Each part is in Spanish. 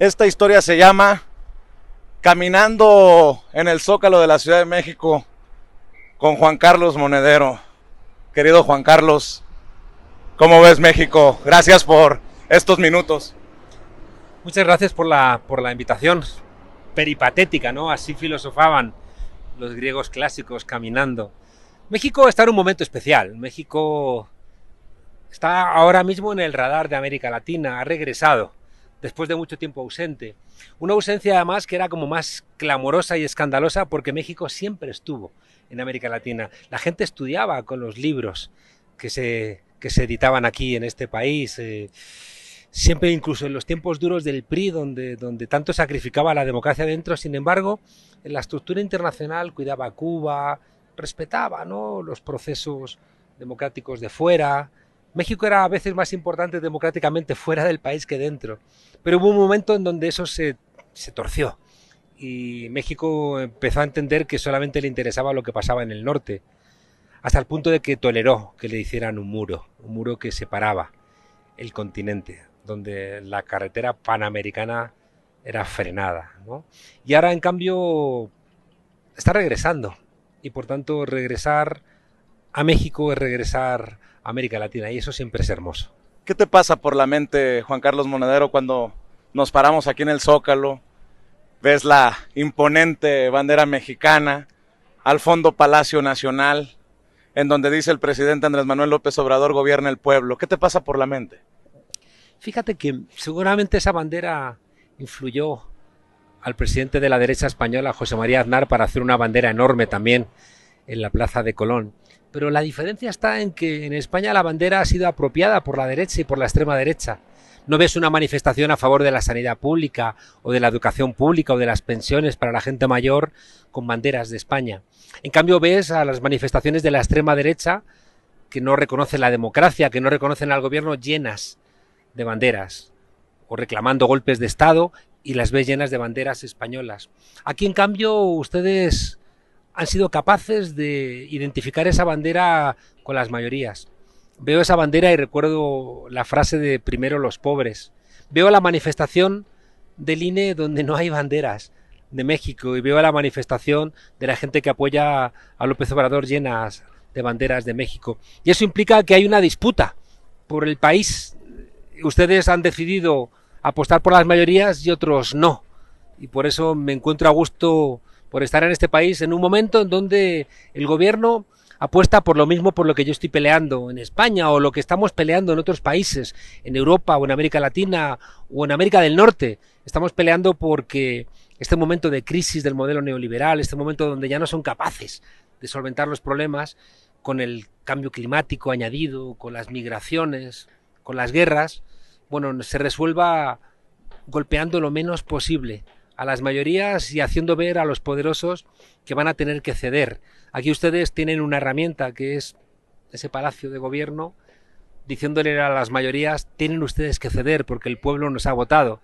Esta historia se llama Caminando en el Zócalo de la Ciudad de México con Juan Carlos Monedero. Querido Juan Carlos, ¿cómo ves México? Gracias por estos minutos. Muchas gracias por la invitación peripatética, ¿no? Así filosofaban los griegos clásicos caminando. México está en un momento especial. México está ahora mismo en el radar de América Latina, ha regresado después de mucho tiempo ausente. Una ausencia además que era como más clamorosa y escandalosa porque México siempre estuvo en América Latina. La gente estudiaba con los libros que se editaban aquí en este país. Siempre, incluso en los tiempos duros del PRI, donde tanto sacrificaba la democracia dentro, sin embargo, en la estructura internacional cuidaba a Cuba, respetaba, ¿no?, los procesos democráticos de fuera. México era a veces más importante democráticamente fuera del país que dentro. Pero hubo un momento en donde eso se torció y México empezó a entender que solamente le interesaba lo que pasaba en el norte, hasta el punto de que toleró que le hicieran un muro que separaba el continente, donde la carretera panamericana era frenada, ¿no? Y ahora, en cambio, está regresando. Y por tanto, regresar a México es regresar a América Latina. Y eso siempre es hermoso. ¿Qué te pasa por la mente, Juan Carlos Monedero, cuando nos paramos aquí en el Zócalo? Ves la imponente bandera mexicana, al fondo Palacio Nacional, en donde dice el presidente Andrés Manuel López Obrador, gobierna el pueblo. ¿Qué te pasa por la mente? Fíjate que seguramente esa bandera influyó al presidente de la derecha española, José María Aznar, para hacer una bandera enorme también en la Plaza de Colón. Pero la diferencia está en que en España la bandera ha sido apropiada por la derecha y por la extrema derecha. No ves una manifestación a favor de la sanidad pública o de la educación pública o de las pensiones para la gente mayor con banderas de España. En cambio ves a las manifestaciones de la extrema derecha que no reconocen la democracia, que no reconocen al gobierno, llenas de banderas o reclamando golpes de Estado, y las ves llenas de banderas españolas. Aquí, en cambio, ustedes han sido capaces de identificar esa bandera con las mayorías. Veo esa bandera y recuerdo la frase de primero los pobres. Veo la manifestación del INE donde no hay banderas de México y veo la manifestación de la gente que apoya a López Obrador llenas de banderas de México. Y eso implica que hay una disputa por el país. Ustedes han decidido apostar por las mayorías y otros no. Y por eso me encuentro a gusto por estar en este país en un momento en donde el gobierno apuesta por lo mismo por lo que yo estoy peleando en España o lo que estamos peleando en otros países, en Europa o en América Latina o en América del Norte. Estamos peleando porque este momento de crisis del modelo neoliberal, este momento donde ya no son capaces de solventar los problemas con el cambio climático añadido, con las migraciones, con las guerras, bueno, se resuelva golpeando lo menos posible a las mayorías y haciendo ver a los poderosos que van a tener que ceder. Aquí ustedes tienen una herramienta que es ese palacio de gobierno, diciéndole a las mayorías, tienen ustedes que ceder porque el pueblo nos ha votado.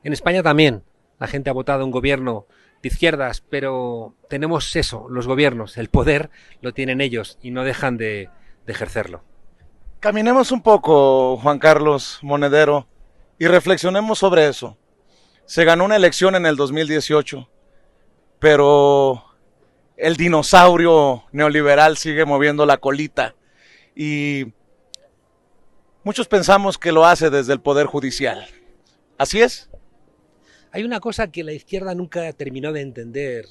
En España también la gente ha votado un gobierno de izquierdas, pero tenemos eso, los gobiernos, el poder lo tienen ellos y no dejan de ejercerlo. Caminemos un poco, Juan Carlos Monedero, y reflexionemos sobre eso. Se ganó una elección en el 2018, pero el dinosaurio neoliberal sigue moviendo la colita y muchos pensamos que lo hace desde el Poder Judicial. ¿Así es? Hay una cosa que la izquierda nunca terminó de entender.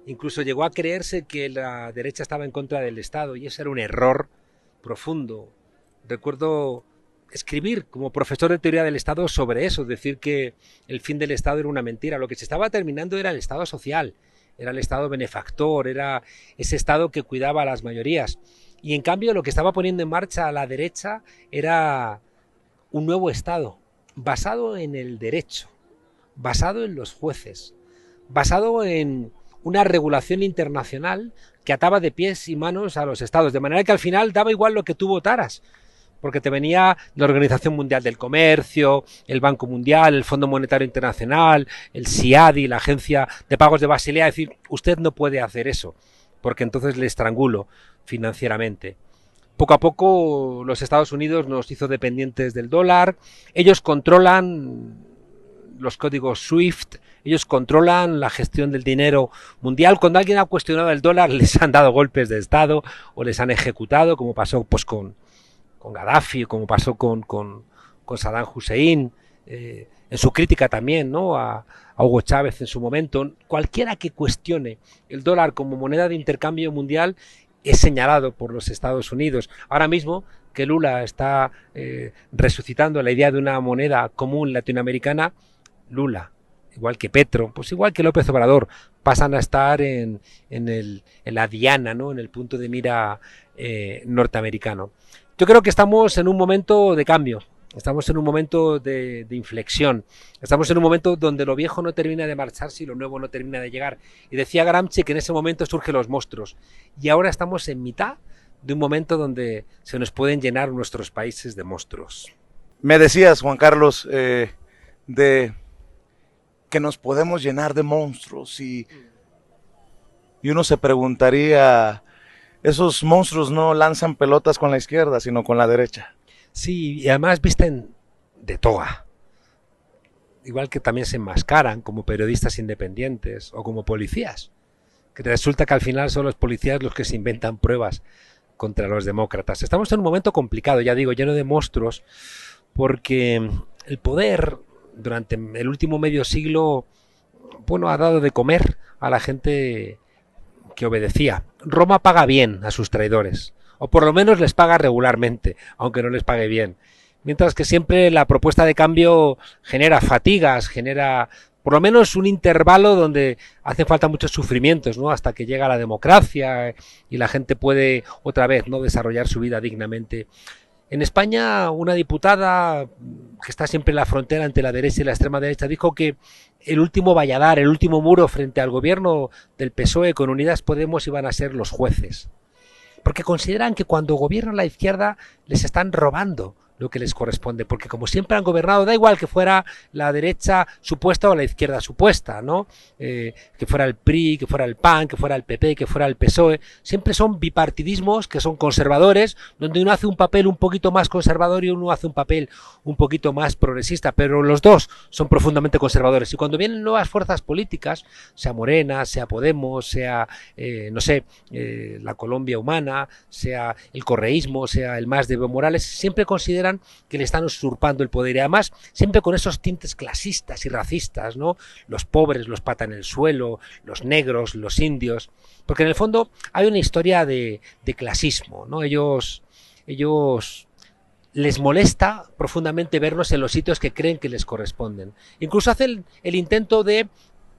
Incluso llegó a creerse que la derecha estaba en contra del Estado y ese era un error profundo. Recuerdo escribir como profesor de teoría del Estado sobre eso, decir que el fin del Estado era una mentira. Lo que se estaba terminando era el Estado social, era el Estado benefactor, era ese Estado que cuidaba a las mayorías. Y en cambio lo que estaba poniendo en marcha a la derecha era un nuevo Estado, basado en el derecho, basado en los jueces, basado en una regulación internacional que ataba de pies y manos a los estados, de manera que al final daba igual lo que tú votaras, porque te venía la Organización Mundial del Comercio, el Banco Mundial, el Fondo Monetario Internacional, el SIADI, la Agencia de Pagos de Basilea, a decir, usted no puede hacer eso, porque entonces le estrangulo financieramente. Poco a poco los Estados Unidos nos hizo dependientes del dólar, ellos controlan los códigos SWIFT, ellos controlan la gestión del dinero mundial. Cuando alguien ha cuestionado el dólar, les han dado golpes de Estado o les han ejecutado, como pasó pues con Gaddafi, como pasó con Saddam Hussein, en su crítica también, ¿no?, a Hugo Chávez en su momento. Cualquiera que cuestione el dólar como moneda de intercambio mundial es señalado por los Estados Unidos. Ahora mismo que Lula está resucitando la idea de una moneda común latinoamericana, Lula, igual que Petro, pues igual que López Obrador, pasan a estar en la diana, ¿no?, en el punto de mira norteamericano. Yo creo que estamos en un momento de cambio, estamos en un momento de inflexión, estamos en un momento donde lo viejo no termina de marcharse y lo nuevo no termina de llegar. Y decía Gramsci que en ese momento surgen los monstruos. Y ahora estamos en mitad de un momento donde se nos pueden llenar nuestros países de monstruos. Me decías, Juan Carlos, de que nos podemos llenar de monstruos y uno se preguntaría, esos monstruos no lanzan pelotas con la izquierda, sino con la derecha. Sí, y además visten de toga. Igual que también se enmascaran como periodistas independientes o como policías. Que resulta que al final son los policías los que se inventan pruebas contra los demócratas. Estamos en un momento complicado, ya digo, lleno de monstruos, porque el poder durante el último medio siglo, bueno, ha dado de comer a la gente que obedecía. Roma paga bien a sus traidores, o por lo menos les paga regularmente, aunque no les pague bien. Mientras que siempre la propuesta de cambio genera fatigas, genera por lo menos un intervalo donde hace falta muchos sufrimientos, ¿no?, hasta que llega la democracia y la gente puede otra vez, ¿no?, desarrollar su vida dignamente. En España, una diputada que está siempre en la frontera entre la derecha y la extrema derecha dijo que el último valladar, el último muro frente al gobierno del PSOE con Unidas Podemos iban a ser los jueces. Porque consideran que cuando gobierna la izquierda les están robando lo que les corresponde, porque como siempre han gobernado, da igual que fuera la derecha supuesta o la izquierda supuesta, ¿no? Que fuera el PRI, que fuera el PAN, que fuera el PP, que fuera el PSOE, siempre son bipartidismos que son conservadores, donde uno hace un papel un poquito más conservador y uno hace un papel un poquito más progresista, pero los dos son profundamente conservadores. Y cuando vienen nuevas fuerzas políticas, sea Morena, sea Podemos, sea, no sé, la Colombia Humana, sea el correísmo, sea el MAS de Evo Morales, siempre consideran que le están usurpando el poder, y además siempre con esos tintes clasistas y racistas, ¿no? Los pobres, los pata en el suelo, los negros, los indios, porque en el fondo hay una historia de clasismo, ¿no? Ellos les molesta profundamente vernos en los sitios que creen que les corresponden. Incluso hacen el intento de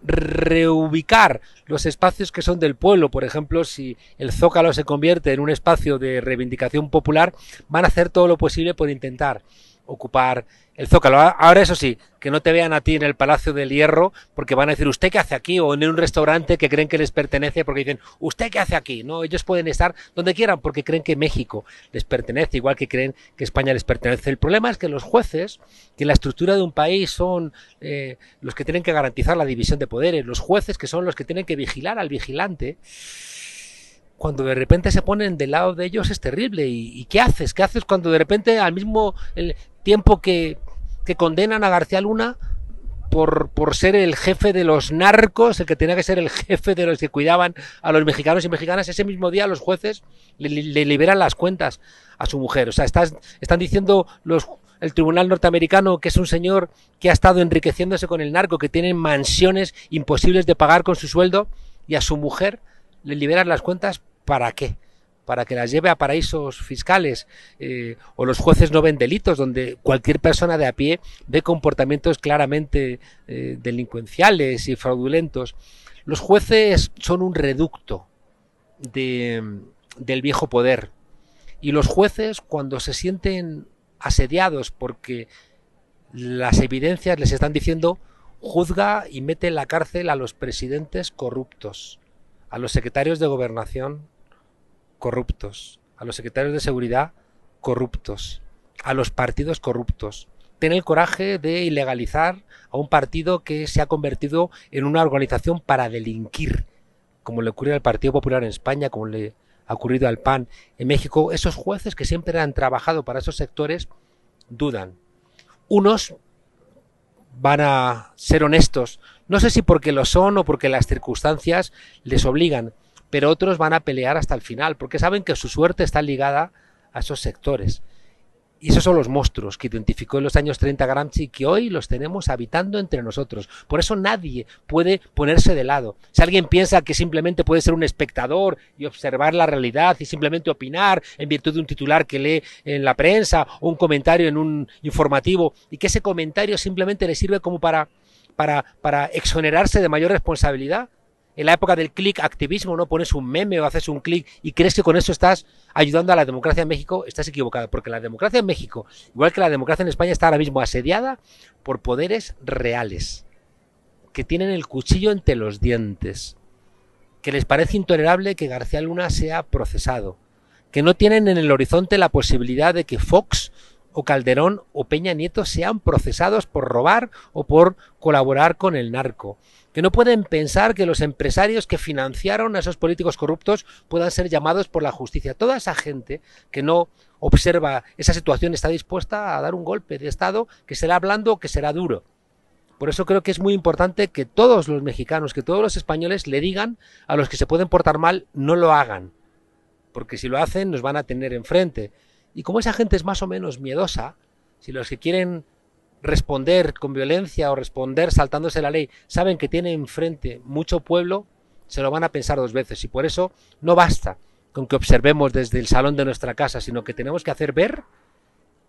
reubicar los espacios que son del pueblo. Por ejemplo, si el Zócalo se convierte en un espacio de reivindicación popular, van a hacer todo lo posible por intentar ocupar el Zócalo. Ahora, eso sí, que no te vean a ti en el Palacio del Hierro, porque van a decir, ¿usted qué hace aquí? O en un restaurante que creen que les pertenece, porque dicen, ¿usted qué hace aquí? No, ellos pueden estar donde quieran porque creen que México les pertenece, igual que creen que España les pertenece. El problema es que los jueces, que la estructura de un país son los que tienen que garantizar la división de poderes, los jueces que son los que tienen que vigilar al vigilante, cuando de repente se ponen del lado de ellos es terrible. ¿Y qué haces? ¿Qué haces cuando de repente al mismo tiempo que condenan a García Luna por ser el jefe de los narcos, el que tenía que ser el jefe de los que cuidaban a los mexicanos y mexicanas, ese mismo día los jueces le liberan las cuentas a su mujer? O sea, están diciendo el tribunal norteamericano que es un señor que ha estado enriqueciéndose con el narco, que tiene mansiones imposibles de pagar con su sueldo, y a su mujer le liberan las cuentas. ¿Para qué? Para que las lleve a paraísos fiscales, o los jueces no ven delitos, donde cualquier persona de a pie ve comportamientos claramente delincuenciales y fraudulentos. Los jueces son un reducto del viejo poder, y los jueces, cuando se sienten asediados porque las evidencias les están diciendo, juzga y mete en la cárcel a los presidentes corruptos, a los secretarios de gobernación corruptos, a los secretarios de seguridad corruptos, a los partidos corruptos. Tiene el coraje de ilegalizar a un partido que se ha convertido en una organización para delinquir, como le ocurrió al Partido Popular en España, como le ha ocurrido al PAN en México. Esos jueces que siempre han trabajado para esos sectores dudan. Unos van a ser honestos. No sé si porque lo son o porque las circunstancias les obligan, pero otros van a pelear hasta el final, porque saben que su suerte está ligada a esos sectores. Y esos son los monstruos que identificó en los años 30 Gramsci y que hoy los tenemos habitando entre nosotros. Por eso nadie puede ponerse de lado. Si alguien piensa que simplemente puede ser un espectador y observar la realidad y simplemente opinar en virtud de un titular que lee en la prensa o un comentario en un informativo y que ese comentario simplemente le sirve como para exonerarse de mayor responsabilidad. En la época del click activismo, no pones un meme o haces un clic y crees que con eso estás ayudando a la democracia en México, estás equivocado, porque la democracia en México, igual que la democracia en España, está ahora mismo asediada por poderes reales, que tienen el cuchillo entre los dientes, que les parece intolerable que García Luna sea procesado, que no tienen en el horizonte la posibilidad de que Fox o Calderón o Peña Nieto sean procesados por robar o por colaborar con el narco, que no pueden pensar que los empresarios que financiaron a esos políticos corruptos puedan ser llamados por la justicia. Toda esa gente que no observa esa situación está dispuesta a dar un golpe de Estado que será blando o que será duro. Por eso creo que es muy importante que todos los mexicanos, que todos los españoles le digan a los que se pueden portar mal, no lo hagan, porque si lo hacen nos van a tener enfrente. Y como esa gente es más o menos miedosa, si los que quieren responder con violencia o responder saltándose la ley saben que tienen enfrente mucho pueblo, se lo van a pensar dos veces. Y por eso no basta con que observemos desde el salón de nuestra casa, sino que tenemos que hacer ver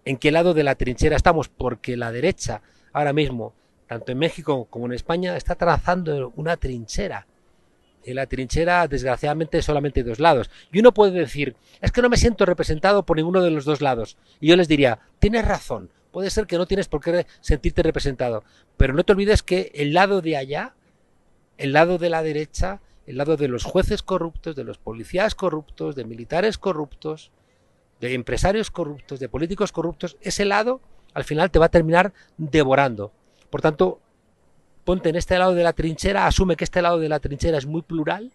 en qué lado de la trinchera estamos, porque la derecha ahora mismo, tanto en México como en España, está trazando una trinchera. En la trinchera, desgraciadamente, solamente hay dos lados. Y uno puede decir, es que no me siento representado por ninguno de los dos lados. Y yo les diría, tienes razón, puede ser que no tienes por qué sentirte representado, pero no te olvides que el lado de allá, el lado de la derecha, el lado de los jueces corruptos, de los policías corruptos, de militares corruptos, de empresarios corruptos, de políticos corruptos, ese lado al final te va a terminar devorando. Por tanto, ponte en este lado de la trinchera, asume que este lado de la trinchera es muy plural,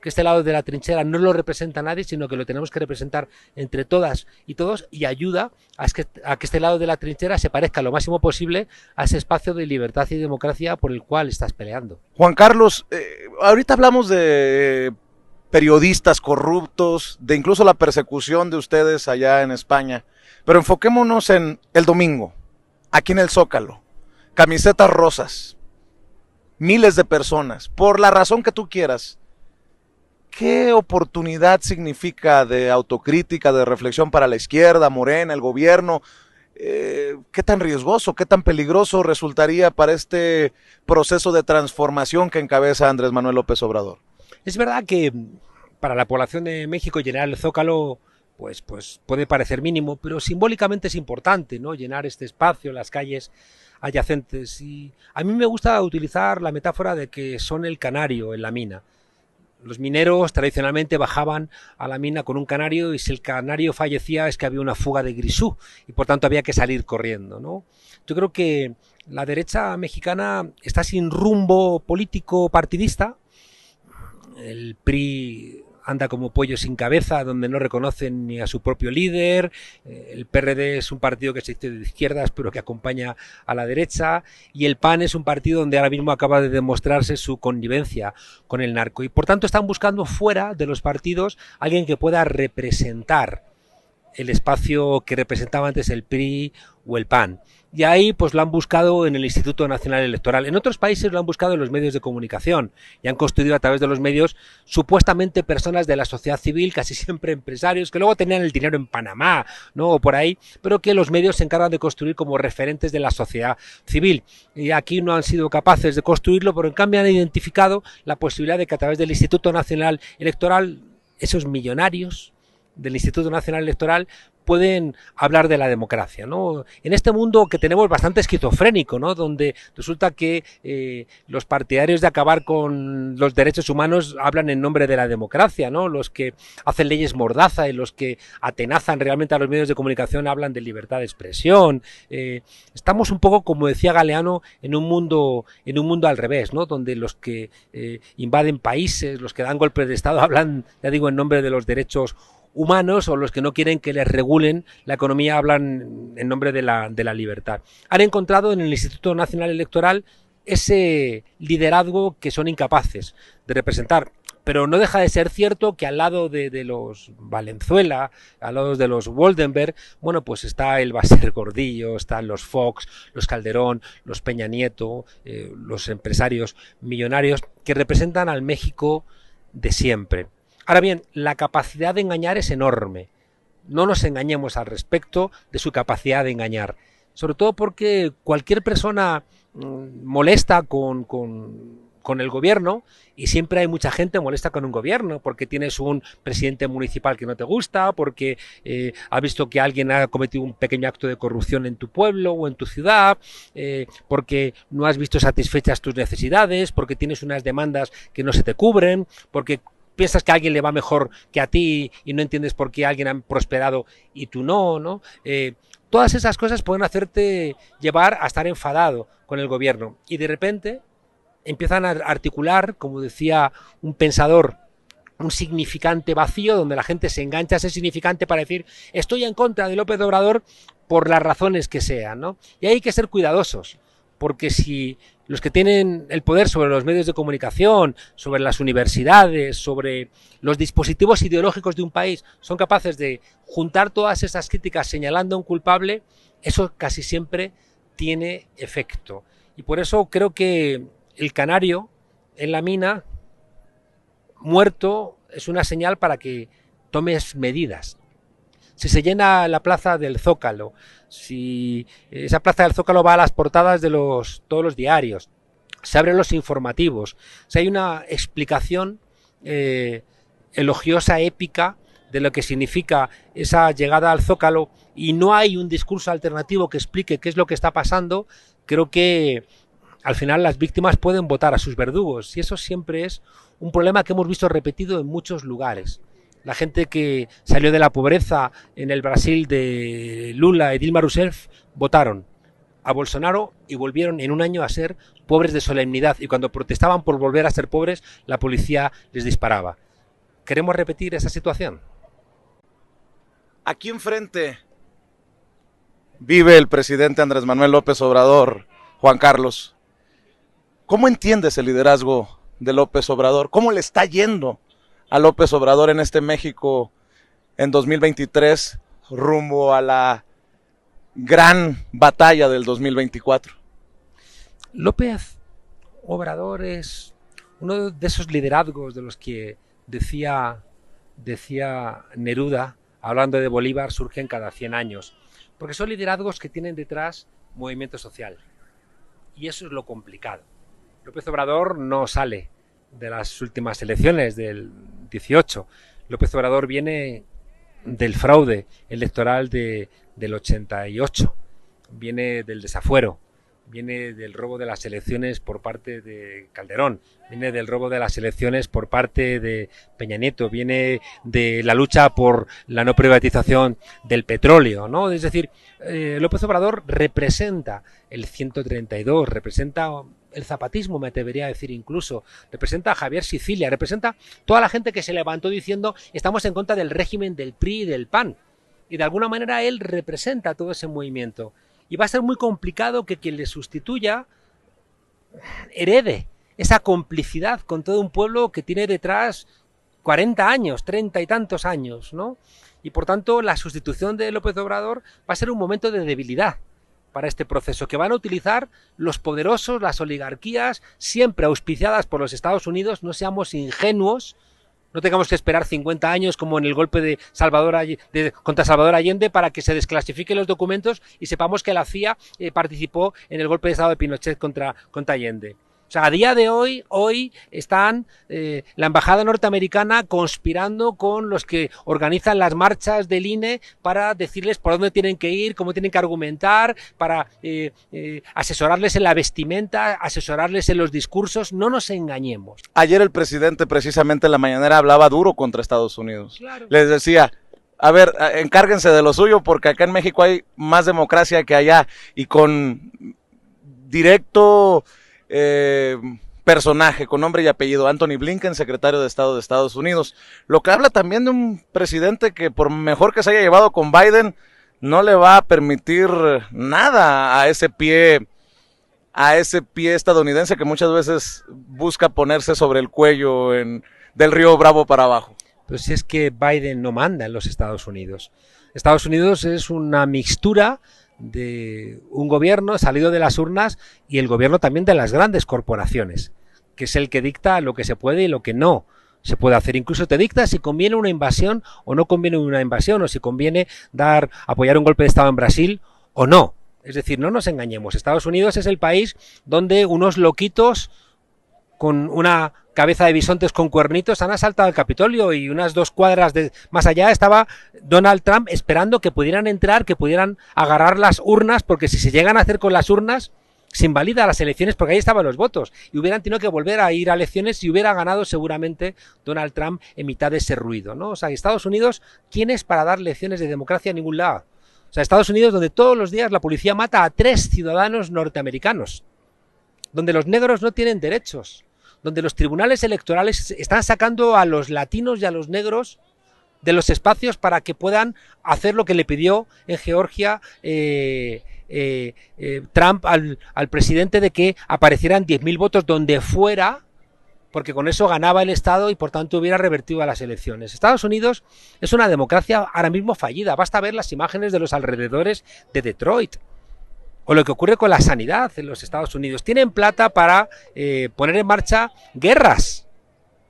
que este lado de la trinchera no lo representa nadie, sino que lo tenemos que representar entre todas y todos, y ayuda a que este lado de la trinchera se parezca lo máximo posible a ese espacio de libertad y democracia por el cual estás peleando. Juan Carlos, ahorita hablamos de periodistas corruptos, de incluso la persecución de ustedes allá en España, pero enfoquémonos en el domingo, aquí en el Zócalo, camisetas rosas, miles de personas, por la razón que tú quieras. ¿Qué oportunidad significa de autocrítica, de reflexión para la izquierda, Morena, el gobierno? ¿Qué tan riesgoso, qué tan peligroso resultaría para este proceso de transformación que encabeza Andrés Manuel López Obrador? Es verdad que para la población de México llenar el Zócalo pues puede parecer mínimo, pero simbólicamente es importante, ¿no? Llenar este espacio, las calles adyacentes. Y a mí me gusta utilizar la metáfora de que son el canario en la mina. Los mineros tradicionalmente bajaban a la mina con un canario y si el canario fallecía es que había una fuga de grisú y por tanto había que salir corriendo, ¿no? Yo creo que la derecha mexicana está sin rumbo político partidista. El PRI anda como pollo sin cabeza, donde no reconocen ni a su propio líder. El PRD es un partido que se dice de izquierdas, pero que acompaña a la derecha. Y el PAN es un partido donde ahora mismo acaba de demostrarse su connivencia con el narco. Y por tanto están buscando fuera de los partidos alguien que pueda representar el espacio que representaba antes el PRI o el PAN. Y ahí pues lo han buscado en el Instituto Nacional Electoral. En otros países lo han buscado en los medios de comunicación y han construido a través de los medios supuestamente personas de la sociedad civil, casi siempre empresarios, que luego tenían el dinero en Panamá, ¿no? O por ahí, pero que los medios se encargan de construir como referentes de la sociedad civil. Y aquí no han sido capaces de construirlo, pero en cambio han identificado la posibilidad de que a través del Instituto Nacional Electoral esos millonarios del Instituto Nacional Electoral pueden hablar de la democracia, ¿no? En este mundo que tenemos bastante esquizofrénico, ¿no? Donde resulta que los partidarios de acabar con los derechos humanos hablan en nombre de la democracia, ¿no? Los que hacen leyes mordaza y los que atenazan realmente a los medios de comunicación hablan de libertad de expresión. Estamos un poco, como decía Galeano, en un mundo al revés, ¿no? Donde los que invaden países, los que dan golpes de Estado hablan, ya digo, en nombre de los derechos humanos o los que no quieren que les regulen la economía hablan en nombre de la libertad. Han encontrado en el Instituto Nacional Electoral ese liderazgo que son incapaces de representar. Pero no deja de ser cierto que al lado de los Valenzuela, al lado de los Woldenberg, bueno, pues está el Baser Gordillo, están los Fox, los Calderón, los Peña Nieto, los empresarios millonarios que representan al México de siempre. Ahora bien, la capacidad de engañar es enorme. No nos engañemos al respecto de su capacidad de engañar. Sobre todo porque cualquier persona molesta con el gobierno, y siempre hay mucha gente molesta con un gobierno porque tienes un presidente municipal que no te gusta, porque has visto que alguien ha cometido un pequeño acto de corrupción en tu pueblo o en tu ciudad, porque no has visto satisfechas tus necesidades, porque tienes unas demandas que no se te cubren, porque piensas que a alguien le va mejor que a ti y no entiendes por qué alguien ha prosperado y tú no, ¿no? Todas esas cosas pueden hacerte llevar a estar enfadado con el gobierno y de repente empiezan a articular, como decía un pensador, un significante vacío donde la gente se engancha a ese significante para decir estoy en contra de López Obrador por las razones que sean, ¿no? Y hay que ser cuidadosos, porque si los que tienen el poder sobre los medios de comunicación, sobre las universidades, sobre los dispositivos ideológicos de un país, son capaces de juntar todas esas críticas señalando a un culpable, eso casi siempre tiene efecto. Y por eso creo que el canario en la mina muerto es una señal para que tomes medidas. Si se llena la plaza del Zócalo, si esa plaza del Zócalo va a las portadas de todos los diarios, se abren los informativos, si hay una explicación elogiosa, épica, de lo que significa esa llegada al Zócalo y no hay un discurso alternativo que explique qué es lo que está pasando, creo que al final las víctimas pueden votar a sus verdugos y eso siempre es un problema que hemos visto repetido en muchos lugares. La gente que salió de la pobreza en el Brasil de Lula y Dilma Rousseff votaron a Bolsonaro y volvieron en un año a ser pobres de solemnidad y cuando protestaban por volver a ser pobres la policía les disparaba. ¿Queremos repetir esa situación? Aquí enfrente vive el presidente Andrés Manuel López Obrador, Juan Carlos. ¿Cómo entiendes el liderazgo de López Obrador? ¿Cómo le está yendo a López Obrador en este México en 2023 rumbo a la gran batalla del 2024? López Obrador es uno de esos liderazgos de los que decía Neruda, hablando de Bolívar, surgen cada 100 años, porque son liderazgos que tienen detrás movimiento social y eso es lo complicado. López Obrador no sale de las últimas elecciones del 18. López Obrador viene del fraude electoral del 88, viene del desafuero, viene del robo de las elecciones por parte de Calderón, viene del robo de las elecciones por parte de Peña Nieto, viene de la lucha por la no privatización del petróleo, ¿no? Es decir, López Obrador representa el 132, representa el zapatismo, me atrevería a decir incluso, representa a Javier Sicilia, representa toda la gente que se levantó diciendo estamos en contra del régimen del PRI y del PAN. Y de alguna manera él representa todo ese movimiento. Y va a ser muy complicado que quien le sustituya herede esa complicidad con todo un pueblo que tiene detrás 40 años, 30 y tantos años, ¿no? Y por tanto la sustitución de López Obrador va a ser un momento de debilidad para este proceso, que van a utilizar los poderosos, las oligarquías, siempre auspiciadas por los Estados Unidos. No seamos ingenuos, no tengamos que esperar 50 años como en el golpe de contra Salvador Allende para que se desclasifiquen los documentos y sepamos que la CIA participó en el golpe de Estado de Pinochet contra Allende. O sea, a día de hoy están la embajada norteamericana conspirando con los que organizan las marchas del INE para decirles por dónde tienen que ir, cómo tienen que argumentar, para asesorarles en la vestimenta, asesorarles en los discursos. No nos engañemos. Ayer el presidente precisamente en la mañanera hablaba duro contra Estados Unidos. Claro. Les decía, a ver, encárguense de lo suyo porque acá en México hay más democracia que allá y con directo personaje con nombre y apellido, Anthony Blinken, secretario de Estado de Estados Unidos. Lo que habla también de un presidente que por mejor que se haya llevado con Biden, no le va a permitir nada a ese pie estadounidense que muchas veces busca ponerse sobre el cuello del río Bravo para abajo. Pero si es que Biden no manda en los Estados Unidos. Estados Unidos es una mixtura de un gobierno salido de las urnas y el gobierno también de las grandes corporaciones, que es el que dicta lo que se puede y lo que no se puede hacer. Incluso te dicta si conviene una invasión o no conviene una invasión, o si conviene apoyar un golpe de Estado en Brasil o no. Es decir, no nos engañemos, Estados Unidos es el país donde unos loquitos con una cabeza de bisontes con cuernitos han asaltado el Capitolio, y unas 2 cuadras más allá estaba Donald Trump esperando que pudieran entrar, que pudieran agarrar las urnas, porque si se llegan a hacer con las urnas se invalida las elecciones, porque ahí estaban los votos y hubieran tenido que volver a ir a elecciones y hubiera ganado seguramente Donald Trump en mitad de ese ruido, ¿no? O sea, Estados Unidos, ¿quién es para dar lecciones de democracia a ningún lado? O sea, Estados Unidos, donde todos los días la policía mata a 3 ciudadanos norteamericanos, donde los negros no tienen derechos, donde los tribunales electorales están sacando a los latinos y a los negros de los espacios para que puedan hacer lo que le pidió en Georgia Trump al presidente, de que aparecieran 10.000 votos donde fuera, porque con eso ganaba el Estado y por tanto hubiera revertido a las elecciones. Estados Unidos es una democracia ahora mismo fallida. Basta ver las imágenes de los alrededores de Detroit, o lo que ocurre con la sanidad en los Estados Unidos. Tienen plata para poner en marcha guerras,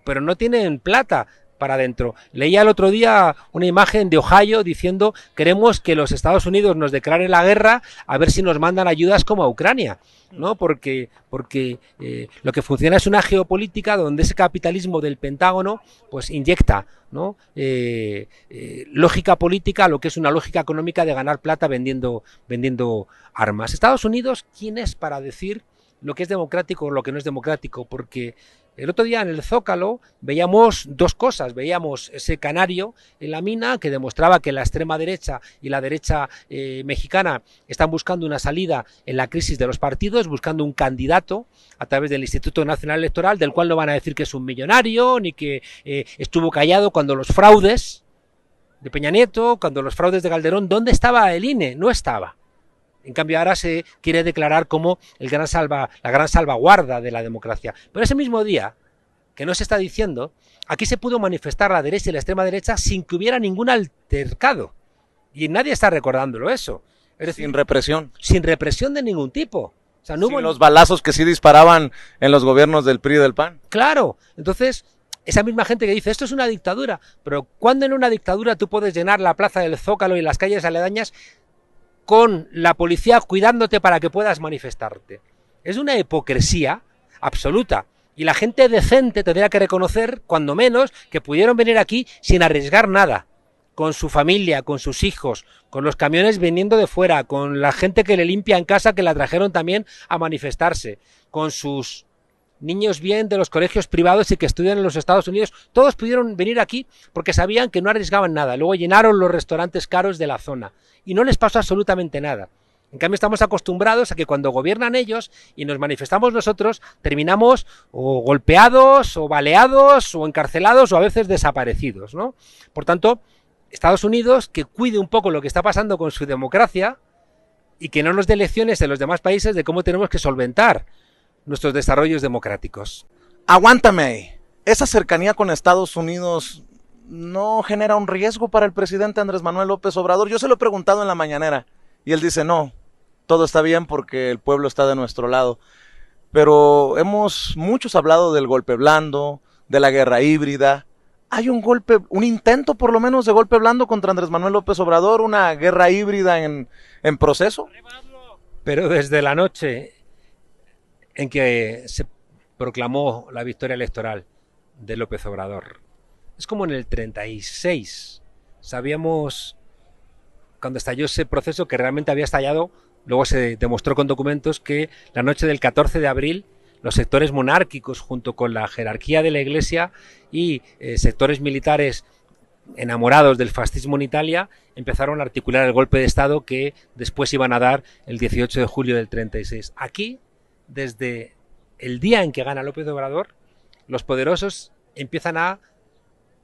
pero no tienen plata para adentro. Leía el otro día una imagen de Ohio diciendo: queremos que los Estados Unidos nos declaren la guerra, a ver si nos mandan ayudas como a Ucrania, ¿no? Porque lo que funciona es una geopolítica donde ese capitalismo del Pentágono pues inyecta, ¿no? Lógica política a lo que es una lógica económica de ganar plata vendiendo armas. Estados Unidos, ¿quién es para decir lo que es democrático o lo que no es democrático? Porque el otro día en el Zócalo veíamos 2 cosas. Veíamos ese canario en la mina que demostraba que la extrema derecha y la derecha mexicana están buscando una salida en la crisis de los partidos, buscando un candidato a través del Instituto Nacional Electoral, del cual no van a decir que es un millonario, ni que estuvo callado cuando los fraudes de Peña Nieto, cuando los fraudes de Calderón. ¿Dónde estaba el INE? No estaba. En cambio ahora se quiere declarar como la gran salvaguarda de la democracia. Pero ese mismo día, que no se está diciendo, aquí se pudo manifestar la derecha y la extrema derecha sin que hubiera ningún altercado. Y nadie está recordándolo eso. Es decir, sin represión. Sin represión de ningún tipo. O sea, no sin los balazos que sí disparaban en los gobiernos del PRI y del PAN. Claro. Entonces, esa misma gente que dice esto es una dictadura, pero ¿cuándo en una dictadura tú puedes llenar la plaza del Zócalo y las calles aledañas con la policía cuidándote para que puedas manifestarte? Es una hipocresía absoluta. Y la gente decente tendría que reconocer, cuando menos, que pudieron venir aquí sin arriesgar nada, con su familia, con sus hijos, con los camiones viniendo de fuera, con la gente que le limpia en casa, que la trajeron también a manifestarse, con sus niños bien de los colegios privados y que estudian en los Estados Unidos. Todos pudieron venir aquí porque sabían que no arriesgaban nada. Luego llenaron los restaurantes caros de la zona y no les pasó absolutamente nada. En cambio, estamos acostumbrados a que cuando gobiernan ellos y nos manifestamos nosotros, terminamos o golpeados, o baleados, o encarcelados, o a veces desaparecidos, ¿no? Por tanto, Estados Unidos, que cuide un poco lo que está pasando con su democracia y que no nos dé lecciones de los demás países de cómo tenemos que solventar nuestros desarrollos democráticos. Aguántame. Esa cercanía con Estados Unidos no genera un riesgo para el presidente Andrés Manuel López Obrador. Yo se lo he preguntado en la mañanera y él dice no, todo está bien porque el pueblo está de nuestro lado. Pero muchos hablado del golpe blando, de la guerra híbrida. Hay un intento por lo menos de golpe blando contra Andrés Manuel López Obrador, una guerra híbrida en proceso. Pero desde la noche en que se proclamó la victoria electoral de López Obrador, es como en el 36, sabíamos, cuando estalló ese proceso, que realmente había estallado. Luego se demostró con documentos que la noche del 14 de abril los sectores monárquicos, junto con la jerarquía de la Iglesia y sectores militares enamorados del fascismo en Italia, empezaron a articular el golpe de Estado que después iban a dar el 18 de julio del 36. Aquí, desde el día en que gana López Obrador, los poderosos empiezan a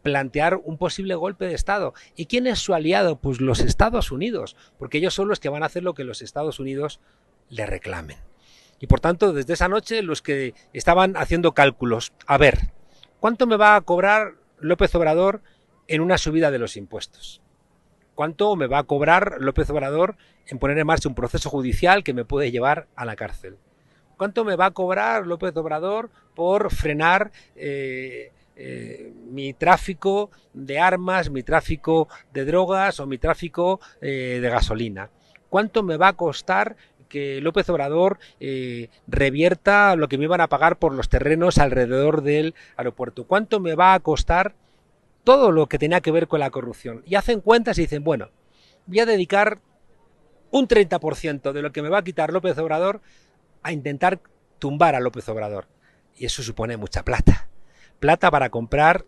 plantear un posible golpe de Estado. ¿Y quién es su aliado? Pues los Estados Unidos, porque ellos son los que van a hacer lo que los Estados Unidos le reclamen. Y por tanto, desde esa noche, los que estaban haciendo cálculos, a ver, ¿cuánto me va a cobrar López Obrador en una subida de los impuestos? ¿Cuánto me va a cobrar López Obrador en poner en marcha un proceso judicial que me puede llevar a la cárcel? ¿Cuánto me va a cobrar López Obrador por frenar mi tráfico de armas, mi tráfico de drogas o mi tráfico de gasolina? ¿Cuánto me va a costar que López Obrador revierta lo que me iban a pagar por los terrenos alrededor del aeropuerto? ¿Cuánto me va a costar todo lo que tenía que ver con la corrupción? Y hacen cuentas y dicen, bueno, voy a dedicar un 30% de lo que me va a quitar López Obrador a intentar tumbar a López Obrador. Y eso supone mucha plata. Plata para comprar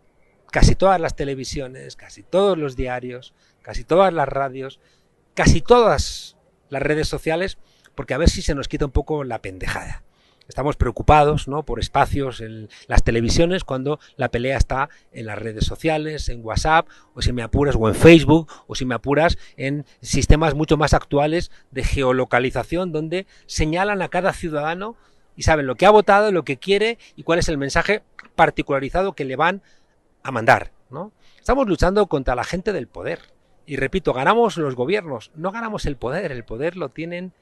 casi todas las televisiones, casi todos los diarios, casi todas las radios, casi todas las redes sociales, porque a ver si se nos quita un poco la pendejada. Estamos preocupados, ¿no?, por espacios en las televisiones cuando la pelea está en las redes sociales, en WhatsApp, o si me apuras, o en Facebook, o si me apuras, en sistemas mucho más actuales de geolocalización, donde señalan a cada ciudadano y saben lo que ha votado, lo que quiere y cuál es el mensaje particularizado que le van a mandar, ¿no? Estamos luchando contra la gente del poder. Y repito, ganamos los gobiernos, no ganamos el poder lo tienen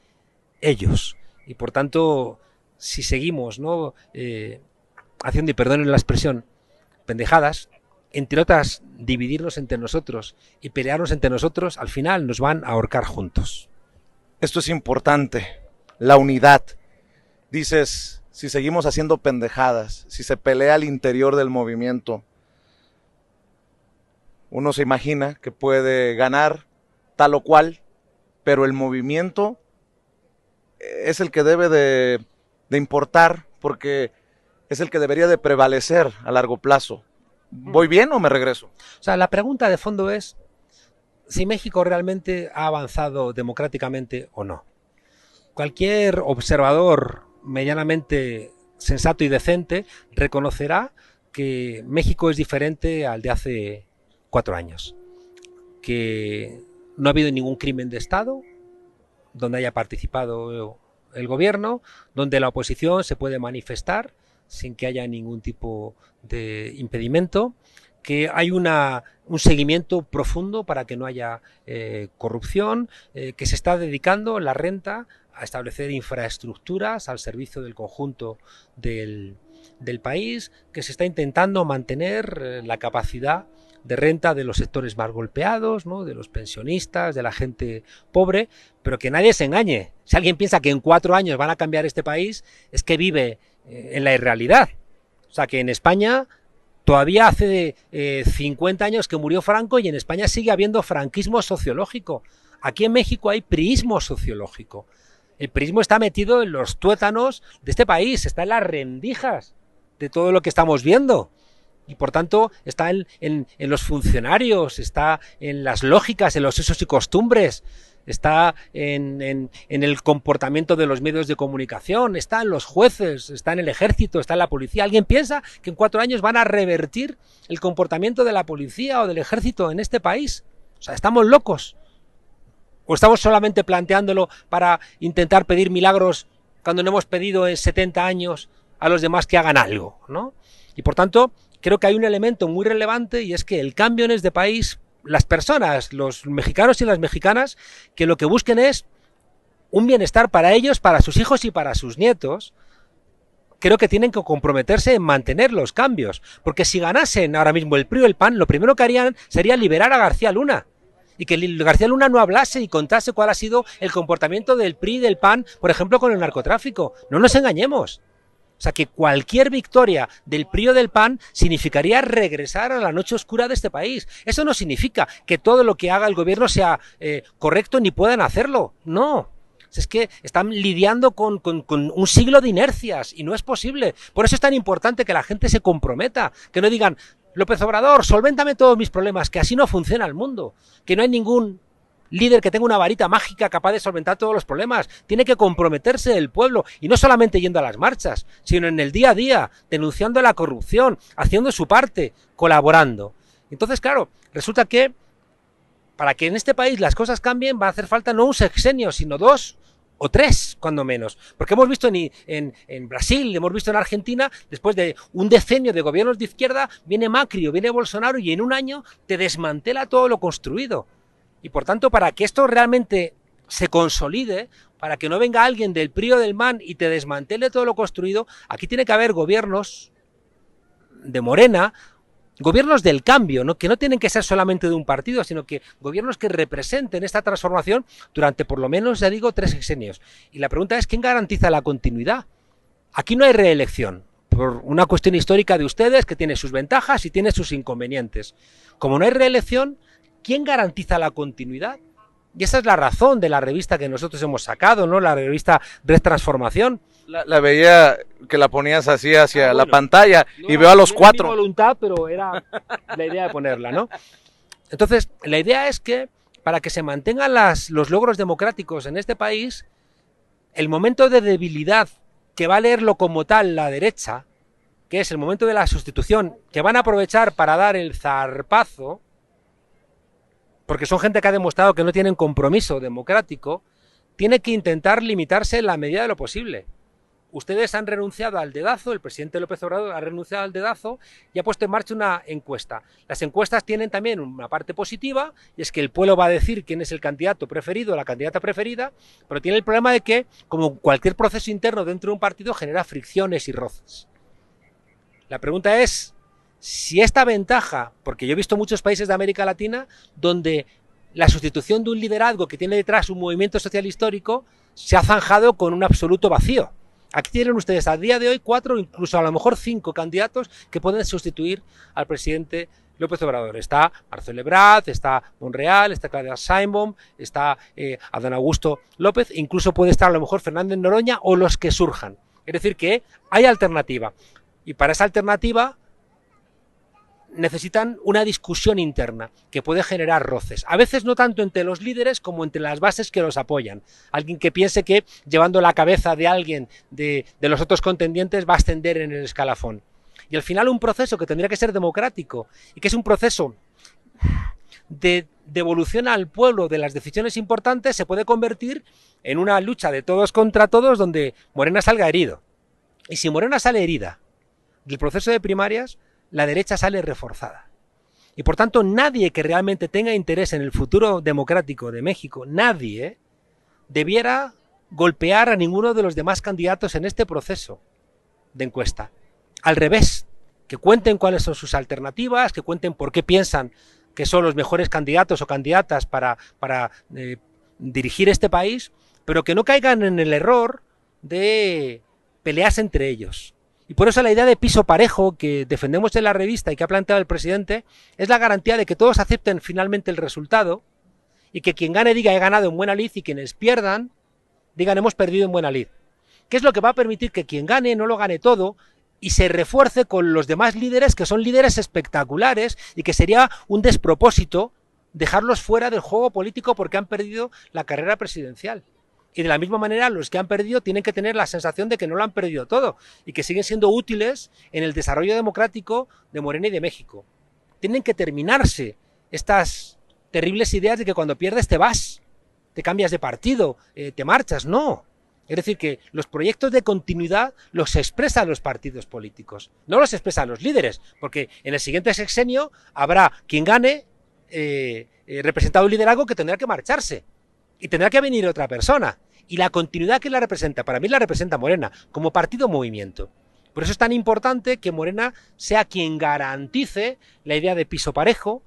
ellos. Y por tanto, si seguimos, ¿no?, haciendo, y perdonen la expresión, pendejadas, entre otras, dividirnos entre nosotros y pelearnos entre nosotros, al final nos van a ahorcar juntos. Esto es importante, la unidad. Dices, si seguimos haciendo pendejadas, si se pelea al interior del movimiento, uno se imagina que puede ganar tal o cual, pero el movimiento es el que debe de importar, porque es el que debería de prevalecer a largo plazo. ¿Voy bien o me regreso? O sea, la pregunta de fondo es si México realmente ha avanzado democráticamente o no. Cualquier observador medianamente sensato y decente reconocerá que México es diferente al de hace 4 años, que no ha habido ningún crimen de Estado donde haya participado el gobierno, donde la oposición se puede manifestar sin que haya ningún tipo de impedimento, que hay un seguimiento profundo para que no haya corrupción, que se está dedicando la renta a establecer infraestructuras al servicio del conjunto del país, que se está intentando mantener la capacidad de renta de los sectores más golpeados, ¿no?, de los pensionistas, de la gente pobre, pero que nadie se engañe. Si alguien piensa que en 4 años van a cambiar este país, es que vive en la irrealidad. O sea, que en España todavía hace 50 años que murió Franco y en España sigue habiendo franquismo sociológico. Aquí en México hay priismo sociológico. El priismo está metido en los tuétanos de este país, está en las rendijas de todo lo que estamos viendo. Y por tanto está en los funcionarios, está en las lógicas, en los usos y costumbres, está en el comportamiento de los medios de comunicación, está en los jueces, está en el ejército, está en la policía. ¿Alguien piensa que en 4 años van a revertir el comportamiento de la policía o del ejército en este país? O sea, ¿estamos locos? ¿O estamos solamente planteándolo para intentar pedir milagros cuando no hemos pedido en 70 años a los demás que hagan algo, ¿no? Y por tanto, creo que hay un elemento muy relevante y es que el cambio en este país, las personas, los mexicanos y las mexicanas, que lo que busquen es un bienestar para ellos, para sus hijos y para sus nietos, creo que tienen que comprometerse en mantener los cambios. Porque si ganasen ahora mismo el PRI o el PAN, lo primero que harían sería liberar a García Luna. Y que García Luna no hablase y contase cuál ha sido el comportamiento del PRI y del PAN, por ejemplo, con el narcotráfico. No nos engañemos. O sea, que cualquier victoria del PRI o del PAN significaría regresar a la noche oscura de este país. Eso no significa que todo lo que haga el gobierno sea correcto ni puedan hacerlo. No. Es que están lidiando con un siglo de inercias y no es posible. Por eso es tan importante que la gente se comprometa, que no digan, López Obrador, solvéntame todos mis problemas, que así no funciona el mundo, que no hay ningún líder que tenga una varita mágica capaz de solventar todos los problemas. Tiene que comprometerse el pueblo, y no solamente yendo a las marchas, sino en el día a día, denunciando la corrupción, haciendo su parte, colaborando. Entonces, claro, resulta que para que en este país las cosas cambien va a hacer falta no un sexenio, sino 2 o 3, cuando menos. Porque hemos visto en Brasil, hemos visto en Argentina, después de un decenio de gobiernos de izquierda, viene Macri o viene Bolsonaro y en un año te desmantela todo lo construido. Y por tanto, para que esto realmente se consolide, para que no venga alguien del PRI o del MAN y te desmantele todo lo construido, aquí tiene que haber gobiernos de Morena, gobiernos del cambio, ¿no? Que no tienen que ser solamente de un partido, sino que gobiernos que representen esta transformación durante por lo menos, ya digo, 3 sexenios. Y la pregunta es, ¿quién garantiza la continuidad? Aquí no hay reelección, por una cuestión histórica de ustedes que tiene sus ventajas y tiene sus inconvenientes. Como no hay reelección, ¿quién garantiza la continuidad? Y esa es la razón de la revista que nosotros hemos sacado, ¿no? La revista Red Transformación. La veía que la ponías así hacia la pantalla y veo a los 4. No era mi voluntad, pero era la idea de ponerla, ¿no? Entonces, la idea es que para que se mantengan los logros democráticos en este país, el momento de debilidad que va a leerlo como tal la derecha, que es el momento de la sustitución, que van a aprovechar para dar el zarpazo, porque son gente que ha demostrado que no tienen compromiso democrático, tiene que intentar limitarse en la medida de lo posible. Ustedes han renunciado al dedazo, el presidente López Obrador ha renunciado al dedazo y ha puesto en marcha una encuesta. Las encuestas tienen también una parte positiva, y es que el pueblo va a decir quién es el candidato preferido o la candidata preferida, pero tiene el problema de que, como cualquier proceso interno dentro de un partido, genera fricciones y roces. La pregunta es, si esta ventaja, porque yo he visto muchos países de América Latina donde la sustitución de un liderazgo que tiene detrás un movimiento social histórico se ha zanjado con un absoluto vacío. Aquí tienen ustedes a día de hoy 4, incluso a lo mejor 5 candidatos que pueden sustituir al presidente López Obrador. Está Marcelo Ebrard, está Monreal, está Claudia Sheinbaum, está Adán Augusto López, e incluso puede estar a lo mejor Fernández Noroña o los que surjan. Es decir, que hay alternativa. Y para esa alternativa necesitan una discusión interna que puede generar roces. A veces no tanto entre los líderes como entre las bases que los apoyan. Alguien que piense que llevando la cabeza de alguien de los otros contendientes va a ascender en el escalafón. Y al final un proceso que tendría que ser democrático y que es un proceso de devolución al pueblo de las decisiones importantes se puede convertir en una lucha de todos contra todos donde Morena salga herido. Y si Morena sale herida del proceso de primarias, la derecha sale reforzada. Y por tanto, nadie que realmente tenga interés en el futuro democrático de México, nadie debiera golpear a ninguno de los demás candidatos en este proceso de encuesta. Al revés, que cuenten cuáles son sus alternativas, que cuenten por qué piensan que son los mejores candidatos o candidatas para dirigir este país, pero que no caigan en el error de pelearse entre ellos. Y por eso la idea de piso parejo que defendemos en la revista y que ha planteado el presidente es la garantía de que todos acepten finalmente el resultado y que quien gane diga he ganado en buena lid y quienes pierdan digan hemos perdido en buena lid. ¿Qué es lo que va a permitir que quien gane no lo gane todo y se refuerce con los demás líderes que son líderes espectaculares y que sería un despropósito dejarlos fuera del juego político porque han perdido la carrera presidencial? Y de la misma manera, los que han perdido tienen que tener la sensación de que no lo han perdido todo y que siguen siendo útiles en el desarrollo democrático de Morena y de México. Tienen que terminarse estas terribles ideas de que cuando pierdes te vas, te cambias de partido, te marchas. No. Es decir, que los proyectos de continuidad los expresan los partidos políticos, no los expresan los líderes, porque en el siguiente sexenio habrá quien gane representado un liderazgo que tendrá que marcharse. Y tendrá que venir otra persona. Y la continuidad que la representa, para mí la representa Morena, como partido movimiento. Por eso es tan importante que Morena sea quien garantice la idea de piso parejo.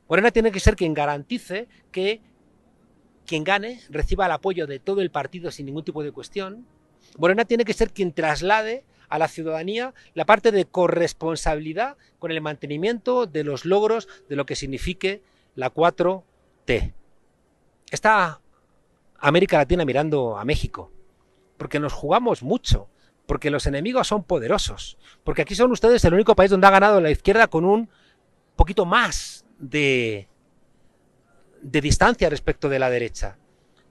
Morena tiene que ser quien garantice que quien gane reciba el apoyo de todo el partido sin ningún tipo de cuestión. Morena tiene que ser quien traslade a la ciudadanía la parte de corresponsabilidad con el mantenimiento de los logros de lo que signifique la 4T. Está América Latina mirando a México, porque nos jugamos mucho, porque los enemigos son poderosos, porque aquí son ustedes el único país donde ha ganado la izquierda con un poquito más de de distancia respecto de la derecha.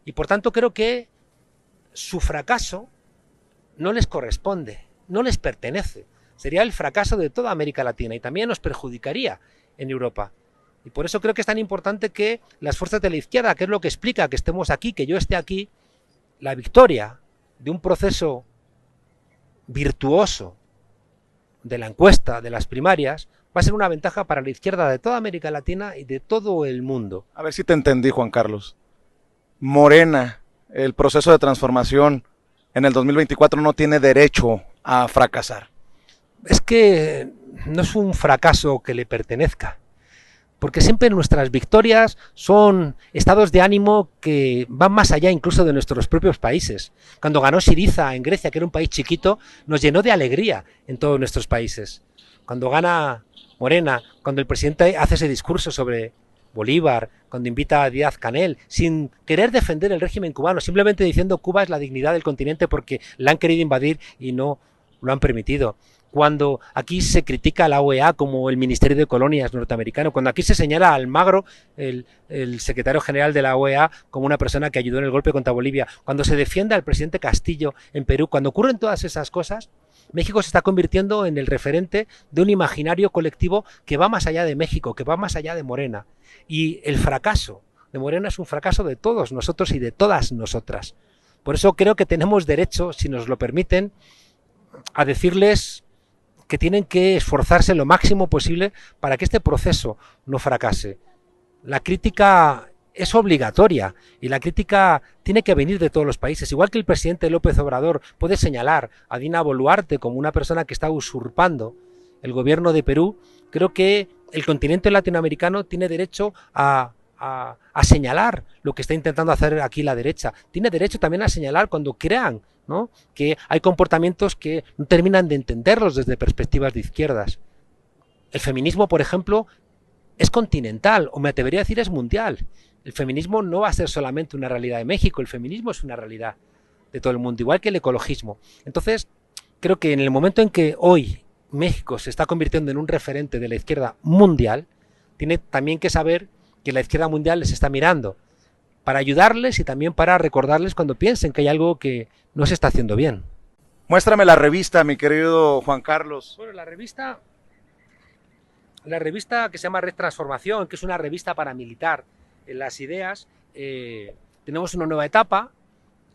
Y por tanto creo que su fracaso no les corresponde, no les pertenece. Sería el fracaso de toda América Latina y también nos perjudicaría en Europa. Y por eso creo que es tan importante que las fuerzas de la izquierda, que es lo que explica que estemos aquí, que yo esté aquí, la victoria de un proceso virtuoso de la encuesta, de las primarias, va a ser una ventaja para la izquierda de toda América Latina y de todo el mundo. A ver si te entendí, Juan Carlos. Morena, el proceso de transformación en el 2024 no tiene derecho a fracasar. Es que no es un fracaso que le pertenezca, porque siempre nuestras victorias son estados de ánimo que van más allá incluso de nuestros propios países. Cuando ganó Syriza en Grecia, que era un país chiquito, nos llenó de alegría en todos nuestros países. Cuando gana Morena, cuando el presidente hace ese discurso sobre Bolívar, cuando invita a Díaz-Canel, sin querer defender el régimen cubano, simplemente diciendo Cuba es la dignidad del continente porque la han querido invadir y no lo han permitido. Cuando aquí se critica a la OEA como el Ministerio de Colonias norteamericano, cuando aquí se señala a Almagro, el secretario general de la OEA, como una persona que ayudó en el golpe contra Bolivia, cuando se defiende al presidente Castillo en Perú, cuando ocurren todas esas cosas, México se está convirtiendo en el referente de un imaginario colectivo que va más allá de México, que va más allá de Morena. Y el fracaso de Morena es un fracaso de todos nosotros y de todas nosotras. Por eso creo que tenemos derecho, si nos lo permiten, a decirles que tienen que esforzarse lo máximo posible para que este proceso no fracase. La crítica es obligatoria y la crítica tiene que venir de todos los países. Igual que el presidente López Obrador puede señalar a Dina Boluarte como una persona que está usurpando el gobierno de Perú, creo que el continente latinoamericano tiene derecho a señalar lo que está intentando hacer aquí la derecha. Tiene derecho también a señalar cuando crean, ¿no?, que hay comportamientos que no terminan de entenderlos desde perspectivas de izquierdas. El feminismo, por ejemplo, es continental, o me atrevería a decir es mundial. El feminismo no va a ser solamente una realidad de México, el feminismo es una realidad de todo el mundo, igual que el ecologismo. Entonces, creo que en el momento en que hoy México se está convirtiendo en un referente de la izquierda mundial, tiene también que saber que la izquierda mundial les está mirando, para ayudarles y también para recordarles cuando piensen que hay algo que no se está haciendo bien. Muéstrame la revista, mi querido Juan Carlos. Bueno, la revista que se llama Red Transformación, que es una revista paramilitar en las ideas, tenemos una nueva etapa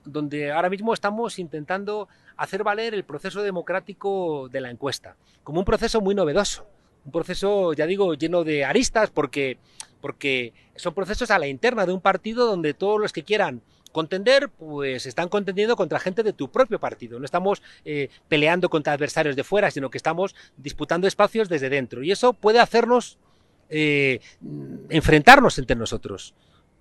donde ahora mismo estamos intentando hacer valer el proceso democrático de la encuesta, como un proceso muy novedoso, un proceso, ya digo, lleno de aristas, porque son procesos a la interna de un partido donde todos los que quieran contender, pues están contendiendo contra gente de tu propio partido. No estamos peleando contra adversarios de fuera, sino que estamos disputando espacios desde dentro. Y eso puede hacernos enfrentarnos entre nosotros.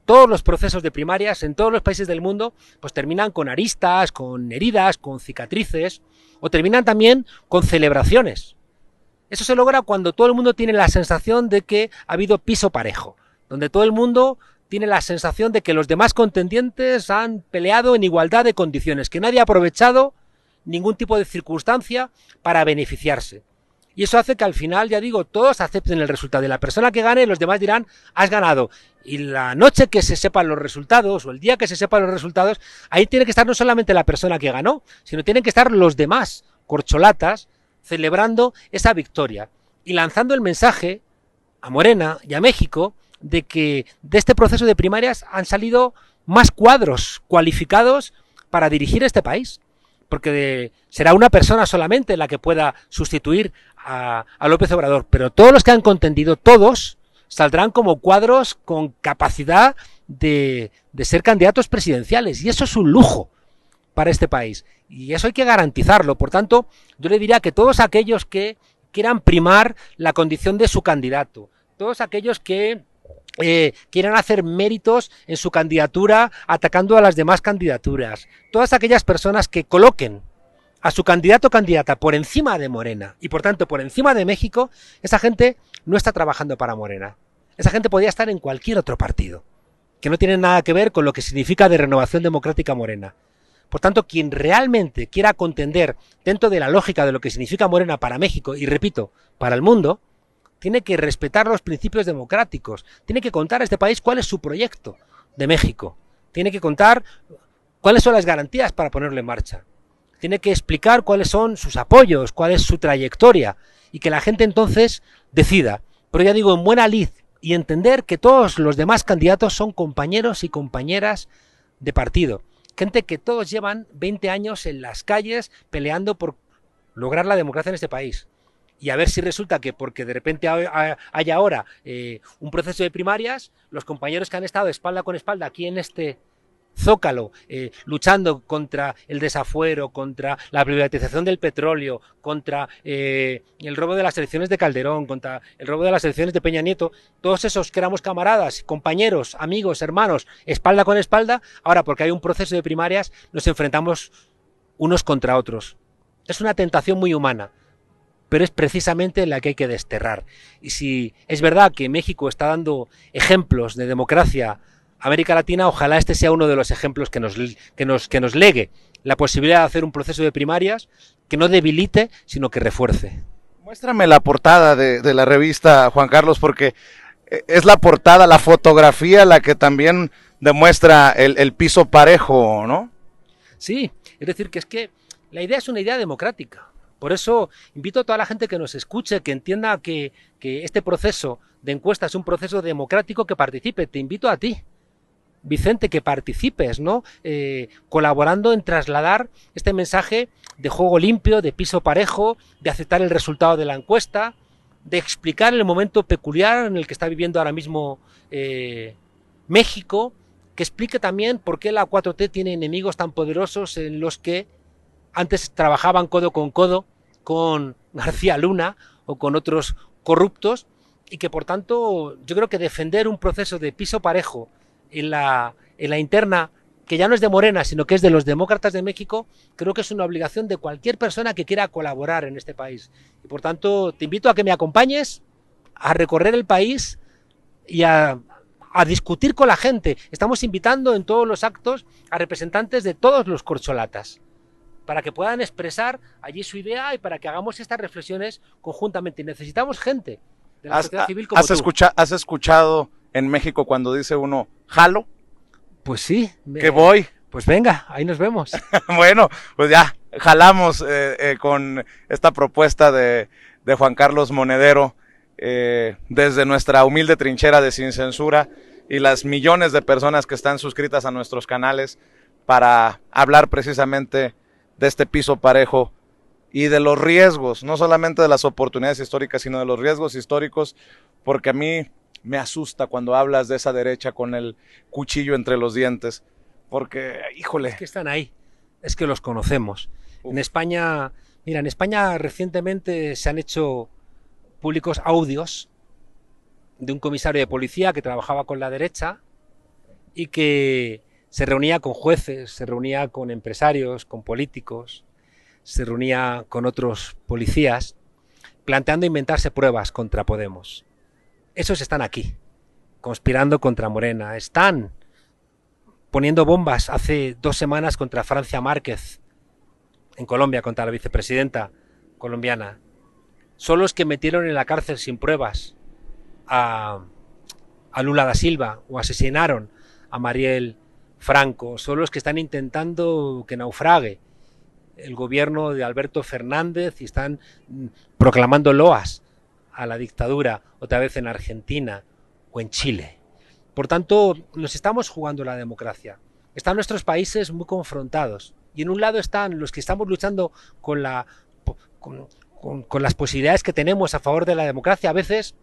Todos los procesos de primarias en todos los países del mundo pues terminan con aristas, con heridas, con cicatrices, o terminan también con celebraciones. Eso se logra cuando todo el mundo tiene la sensación de que ha habido piso parejo, donde todo el mundo tiene la sensación de que los demás contendientes han peleado en igualdad de condiciones, que nadie ha aprovechado ningún tipo de circunstancia para beneficiarse. Y eso hace que al final, ya digo, todos acepten el resultado de la persona que gane, los demás dirán, has ganado. Y la noche que se sepan los resultados, o el día que se sepan los resultados, ahí tiene que estar no solamente la persona que ganó, sino tienen que estar los demás corcholatas celebrando esa victoria y lanzando el mensaje a Morena y a México de que de este proceso de primarias han salido más cuadros cualificados para dirigir este país, porque será una persona solamente la que pueda sustituir a López Obrador, pero todos los que han contendido, todos saldrán como cuadros con capacidad de ser candidatos presidenciales, y eso es un lujo para este país, y eso hay que garantizarlo. Por tanto, yo le diría que todos aquellos que quieran primar la condición de su candidato, todos aquellos que quieran hacer méritos en su candidatura atacando a las demás candidaturas, todas aquellas personas que coloquen a su candidato o candidata por encima de Morena y por tanto por encima de México, esa gente no está trabajando para Morena. Esa gente podría estar en cualquier otro partido, que no tiene nada que ver con lo que significa de Renovación Democrática Morena. Por tanto, quien realmente quiera contender dentro de la lógica de lo que significa Morena para México y, repito, para el mundo, tiene que respetar los principios democráticos, tiene que contar a este país cuál es su proyecto de México, tiene que contar cuáles son las garantías para ponerlo en marcha, tiene que explicar cuáles son sus apoyos, cuál es su trayectoria, y que la gente entonces decida, pero ya digo, en buena lid, y entender que todos los demás candidatos son compañeros y compañeras de partido, gente que todos llevan 20 años en las calles peleando por lograr la democracia en este país. Y a ver si resulta que porque de repente hay ahora un proceso de primarias, los compañeros que han estado espalda con espalda aquí en este Zócalo, luchando contra el desafuero, contra la privatización del petróleo, contra el robo de las elecciones de Calderón, contra el robo de las elecciones de Peña Nieto, todos esos que éramos camaradas, compañeros, amigos, hermanos, espalda con espalda, ahora porque hay un proceso de primarias nos enfrentamos unos contra otros. Es una tentación muy humana, pero es precisamente la que hay que desterrar. Y si es verdad que México está dando ejemplos de democracia a América Latina, ojalá este sea uno de los ejemplos que nos legue la posibilidad de hacer un proceso de primarias que no debilite, sino que refuerce. Muéstrame la portada de la revista, Juan Carlos, porque es la portada, la fotografía, la que también demuestra el piso parejo, ¿no? Sí, es decir, que es que la idea es una idea democrática. Por eso invito a toda la gente que nos escuche, que entienda que este proceso de encuesta es un proceso democrático, que participe. Te invito a ti, Vicente, que participes, ¿no? Colaborando en trasladar este mensaje de juego limpio, de piso parejo, de aceptar el resultado de la encuesta, de explicar el momento peculiar en el que está viviendo ahora mismo México, que explique también por qué la 4T tiene enemigos tan poderosos en los que antes trabajaban codo con García Luna o con otros corruptos, y que por tanto yo creo que defender un proceso de piso parejo en la interna, que ya no es de Morena, sino que es de los demócratas de México, creo que es una obligación de cualquier persona que quiera colaborar en este país. Y por tanto te invito a que me acompañes a recorrer el país y a discutir con la gente. Estamos invitando en todos los actos a representantes de todos los corcholatas, para que puedan expresar allí su idea y para que hagamos estas reflexiones conjuntamente. Y necesitamos gente de la sociedad civil como tú. ¿Has escuchado en México cuando dice uno, jalo? Pues sí. Que voy. Pues venga, ahí nos vemos. Bueno, pues ya, jalamos con esta propuesta de Juan Carlos Monedero, desde nuestra humilde trinchera de Sin Censura y las millones de personas que están suscritas a nuestros canales, para hablar precisamente de este piso parejo y de los riesgos, no solamente de las oportunidades históricas, sino de los riesgos históricos, porque a mí me asusta cuando hablas de esa derecha con el cuchillo entre los dientes, porque, híjole. Es que están ahí, es que los conocemos. En España, mira, en España recientemente se han hecho públicos audios de un comisario de policía que trabajaba con la derecha y que se reunía con jueces, se reunía con empresarios, con políticos, se reunía con otros policías, planteando inventarse pruebas contra Podemos. Esos están aquí, conspirando contra Morena. Están poniendo bombas hace 2 semanas contra Francia Márquez, en Colombia, contra la vicepresidenta colombiana. Son los que metieron en la cárcel sin pruebas a Lula da Silva, o asesinaron a Marielle Franco. Son los que están intentando que naufrague el gobierno de Alberto Fernández y están proclamando loas a la dictadura, otra vez en Argentina o en Chile. Por tanto, nos estamos jugando la democracia. Están nuestros países muy confrontados, y en un lado están los que estamos luchando con las posibilidades que tenemos a favor de la democracia, a veces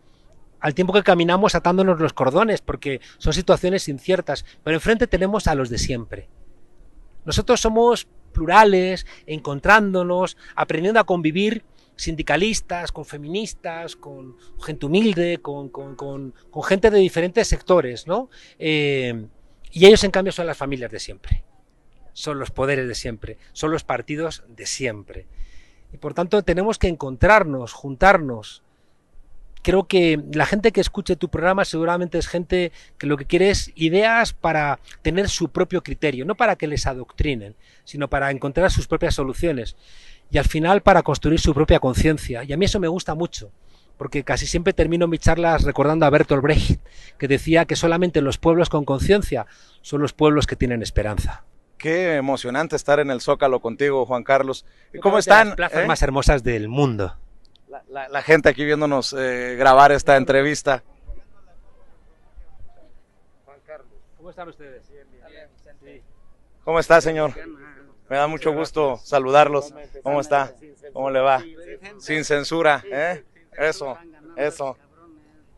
al tiempo que caminamos atándonos los cordones, porque son situaciones inciertas, pero enfrente tenemos a los de siempre. Nosotros somos plurales, encontrándonos, aprendiendo a convivir, sindicalistas, con feministas, con gente humilde, con gente de diferentes sectores, ¿no? Y ellos, en cambio, son las familias de siempre, son los poderes de siempre, son los partidos de siempre. Y por tanto tenemos que encontrarnos, juntarnos. Creo que la gente que escuche tu programa seguramente es gente que lo que quiere es ideas para tener su propio criterio, no para que les adoctrinen, sino para encontrar sus propias soluciones y al final para construir su propia conciencia. Y a mí eso me gusta mucho, porque casi siempre termino mis charlas recordando a Bertolt Brecht, que decía que solamente los pueblos con conciencia son los pueblos que tienen esperanza. Qué emocionante estar en el Zócalo contigo, Juan Carlos. ¿Cómo están? Las plazas más hermosas del mundo. La gente aquí viéndonos grabar esta entrevista. Juan Carlos, ¿cómo están ustedes? Bien, bien. ¿Cómo está, señor? Me da mucho gusto saludarlos. ¿Cómo está? ¿Cómo le va? Sin censura, ¿eh? Eso.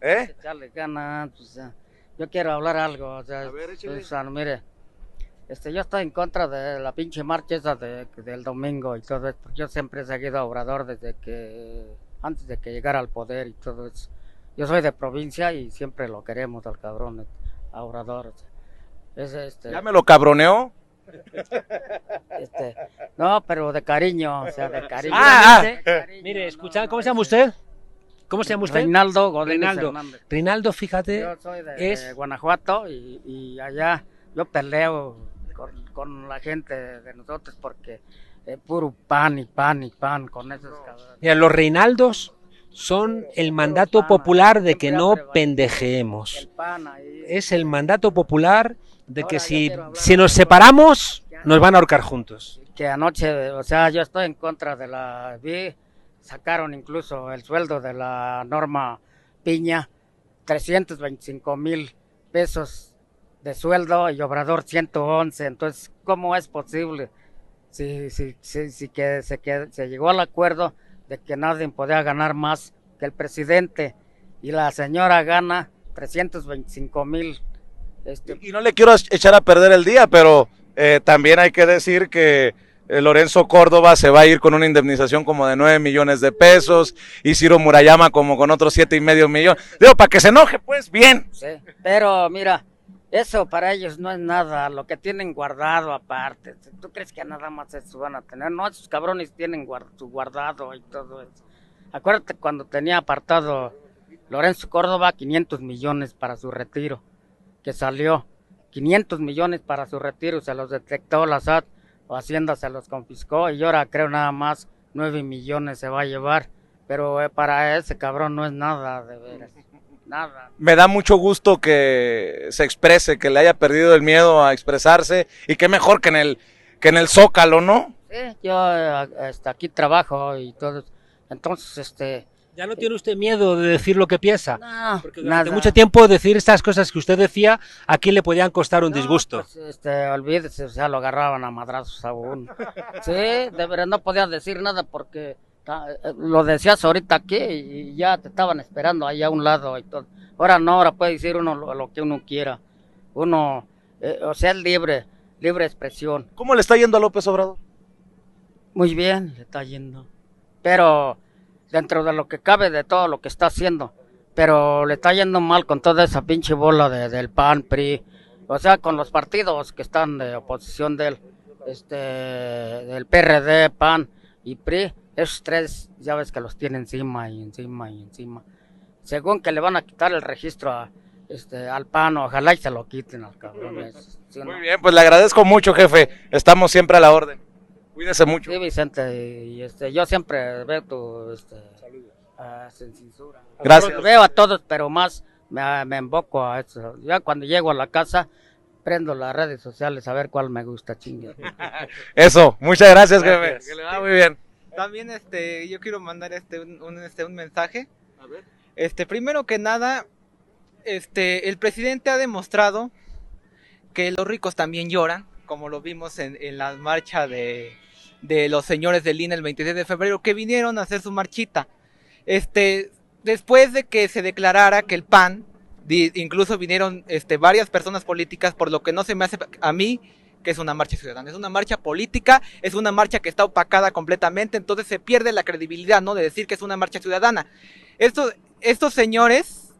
Echarle ganas, pues, yo quiero hablar algo, o sea, mire, yo estoy en contra de la pinche marcha esa del domingo y todo eso, porque yo siempre he seguido a Obrador antes de que llegara al poder y todo eso. Yo soy de provincia y siempre lo queremos al cabrón, a Obrador. ¿Ya me lo cabroneó? No, pero de cariño, o sea, de cariño. Cariño, mire, escucha, ¿cómo se llama usted? ¿Cómo se llama usted? Reinaldo Godínez Hernández. Reinaldo, fíjate. Yo soy de Guanajuato y allá yo peleo con la gente de nosotros porque puro pan y pan y pan con esos cabrones. Mira, los Reinaldos son el mandato popular de que no pendejeemos. Es el mandato popular de que si nos separamos, nos van a ahorcar juntos. Que anoche, o sea, yo estoy en contra sacaron incluso el sueldo de la Norma Piña, 325,000 pesos de sueldo y Obrador 111, entonces, ¿cómo es posible? Que se llegó al acuerdo de que nadie podía ganar más que el presidente y la señora gana 325,000. Y no le quiero echar a perder el día, pero también hay que decir que Lorenzo Córdoba se va a ir con una indemnización como de 9 millones de pesos y Ciro Murayama como con otros 7,5 millones. Digo, para que se enoje, pues, bien. Sí, pero mira, eso para ellos no es nada, lo que tienen guardado aparte. ¿Tú crees que nada más eso van a tener? No, esos cabrones tienen su guardado y todo eso. Acuérdate cuando tenía apartado Lorenzo Córdoba 500 millones para su retiro, que salió 500 millones para su retiro, se los detectó la SAT, o Hacienda se los confiscó y ahora creo nada más 9 millones se va a llevar, pero para ese cabrón no es nada, de veras, nada. Me da mucho gusto que se exprese, que le haya perdido el miedo a expresarse y qué mejor que en el Zócalo, ¿no? Sí, yo aquí trabajo y todo, entonces ¿Ya no tiene usted miedo de decir lo que piensa? No, porque durante mucho tiempo decir estas cosas que usted decía, aquí le podían costar un disgusto. Pues, olvídese, o sea, lo agarraban a madrazos a uno. Sí, de verdad no podías decir nada porque lo decías ahorita aquí y ya te estaban esperando allá a un lado y todo. Ahora no, ahora puede decir uno lo que uno quiera. Uno, o sea, es libre expresión. ¿Cómo le está yendo a López Obrador? Muy bien, le está yendo. Pero dentro de lo que cabe de todo lo que está haciendo, pero le está yendo mal con toda esa pinche bola del PAN, PRI, o sea, con los partidos que están de oposición del PRD, PAN y PRI, esos tres ya ves que los tiene encima y encima y encima. Según que le van a quitar el registro al PAN, ojalá y se lo quiten al cabrón. ¿Sí, muy bien, pues le agradezco mucho, jefe, estamos siempre a la orden. Cuídese mucho. Sí, Vicente, y yo siempre veo tu sin censura. Gracias. Veo a todos, pero más me invoco a eso. Ya cuando llego a la casa, prendo las redes sociales a ver cuál me gusta, chingue. Eso, muchas gracias, jefe. Que le va muy bien. También yo quiero mandar un mensaje. A ver. Primero que nada, el presidente ha demostrado que los ricos también lloran, como lo vimos en la marcha de los señores del INE el 26 de febrero, que vinieron a hacer su marchita. Después de que se declarara que el PAN, incluso vinieron varias personas políticas, por lo que no se me hace a mí que es una marcha ciudadana, es una marcha política, es una marcha que está opacada completamente, entonces se pierde la credibilidad, ¿no?, de decir que es una marcha ciudadana. Estos señores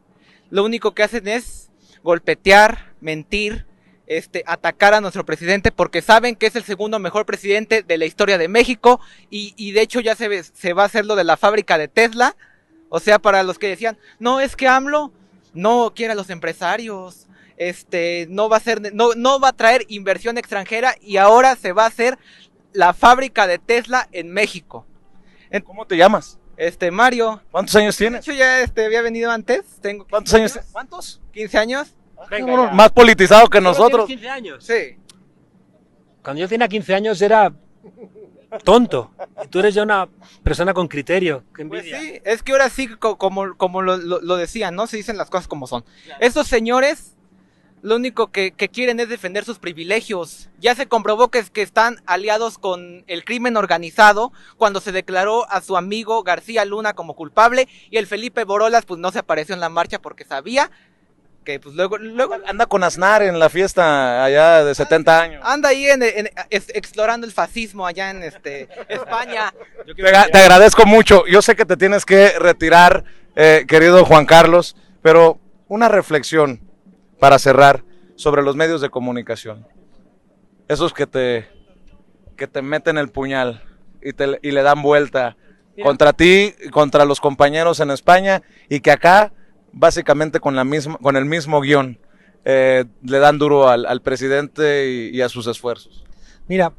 lo único que hacen es golpetear, mentir, atacar a nuestro presidente porque saben que es el segundo mejor presidente de la historia de México y de hecho ya se va a hacer lo de la fábrica de Tesla. O sea, para los que decían, no, es que AMLO no quiere a los empresarios, no va a traer inversión extranjera y ahora se va a hacer la fábrica de Tesla en México. ¿Cómo te llamas? Mario. ¿Cuántos años De tienes? hecho, ya había venido antes. Tengo ¿Cuántos años? ¿Cuántos? 15 años. Venga, ya. Más politizado que ¿Solo nosotros. tienes 15 años? Sí. Cuando yo tenía 15 años era tonto. Y tú eres ya una persona con criterio. Qué Pues envidia. sí, es que ahora sí, como lo decían, ¿no? Se dicen las cosas como son. Estos señores, lo único que quieren es defender sus privilegios. Ya se comprobó que están aliados con el crimen organizado cuando se declaró a su amigo García Luna como culpable y el Felipe Borolas pues no se apareció en la marcha porque sabía que pues luego Anda con Aznar en la fiesta allá de 70 años. anda ahí explorando el fascismo allá en España. Te agradezco mucho. Yo sé que te tienes que retirar, querido Juan Carlos, pero una reflexión para cerrar sobre los medios de comunicación. Esos que te meten el puñal y le dan vuelta contra ti, contra los compañeros en España, y que acá, básicamente con el mismo guión, le dan duro al presidente y a sus esfuerzos. Mira,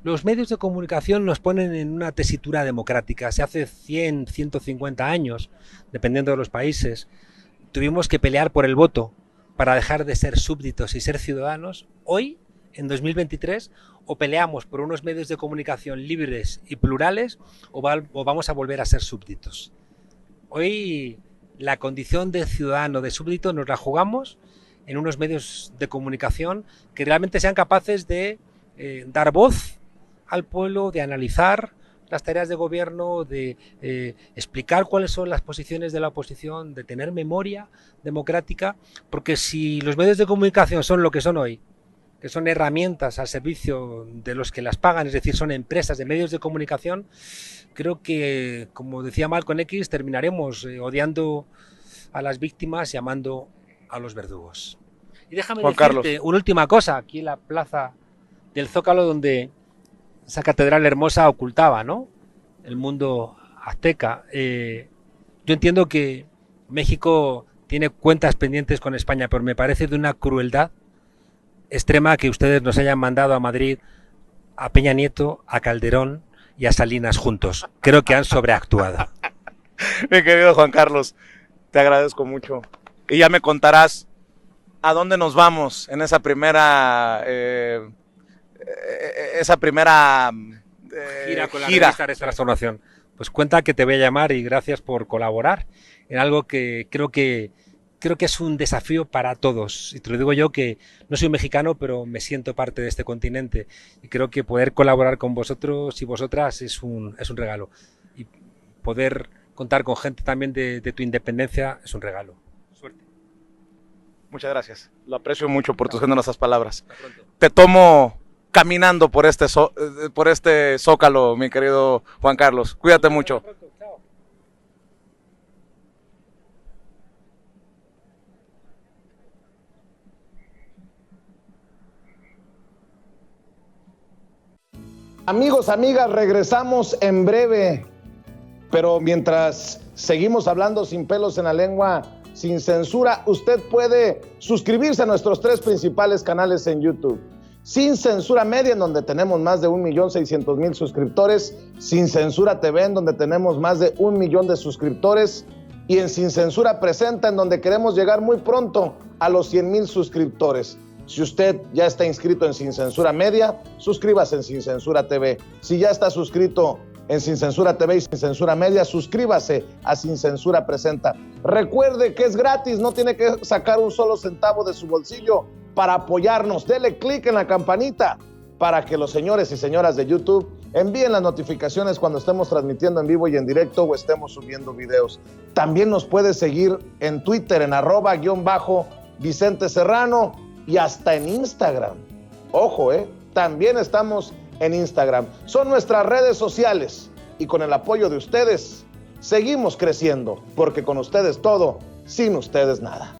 los medios de comunicación nos ponen en una tesitura democrática. Se hace 100, 150 años, dependiendo de los países, tuvimos que pelear por el voto para dejar de ser súbditos y ser ciudadanos. Hoy, en 2023, o peleamos por unos medios de comunicación libres y plurales o vamos a volver a ser súbditos. Hoy la condición de ciudadano, de súbdito, nos la jugamos en unos medios de comunicación que realmente sean capaces de dar voz al pueblo, de analizar las tareas de gobierno, de explicar cuáles son las posiciones de la oposición, de tener memoria democrática, porque si los medios de comunicación son lo que son hoy, que son herramientas al servicio de los que las pagan, es decir, son empresas de medios de comunicación, creo que, como decía Malcolm X, terminaremos odiando a las víctimas y amando a los verdugos. Y déjame Juan decirte Carlos, una última cosa, aquí en la plaza del Zócalo, donde esa catedral hermosa ocultaba, ¿no?, el mundo azteca. Yo entiendo que México tiene cuentas pendientes con España, pero me parece de una crueldad extrema que ustedes nos hayan mandado a Madrid a Peña Nieto, a Calderón y a Salinas juntos. Creo que han sobreactuado. mi querido Juan Carlos, te agradezco mucho. Y ya me contarás a dónde nos vamos en esa primera Gira con la revista Transformación. Pues cuenta que te voy a llamar y gracias por colaborar en algo que creo que es un desafío para todos. Y te lo digo yo, que no soy mexicano, pero me siento parte de este continente. Y creo que poder colaborar con vosotros y vosotras es un regalo. Y poder contar con gente también de tu independencia es un regalo. Suerte. Muchas gracias. Lo aprecio mucho por tus generosas palabras. Te tomo caminando por este zócalo, mi querido Juan Carlos. Cuídate mucho. Amigos, amigas, regresamos en breve, pero mientras seguimos hablando sin pelos en la lengua, sin censura, usted puede suscribirse a nuestros 3 principales canales en YouTube. Sin Censura Media, en donde tenemos más de 1.600.000 suscriptores, Sin Censura TV, en donde tenemos más de 1 millón de suscriptores, y en Sin Censura Presenta, en donde queremos llegar muy pronto a los 100,000 suscriptores. Si usted ya está inscrito en Sin Censura Media, suscríbase en Sin Censura TV. Si ya está suscrito en Sin Censura TV y Sin Censura Media, suscríbase a Sin Censura Presenta. Recuerde que es gratis, no tiene que sacar un solo centavo de su bolsillo para apoyarnos. Dele clic en la campanita para que los señores y señoras de YouTube envíen las notificaciones cuando estemos transmitiendo en vivo y en directo o estemos subiendo videos. También nos puede seguir en Twitter en @_Vicente Serrano y hasta en Instagram. Ojo, también estamos en Instagram. Son nuestras redes sociales y con el apoyo de ustedes seguimos creciendo, porque con ustedes todo, sin ustedes nada.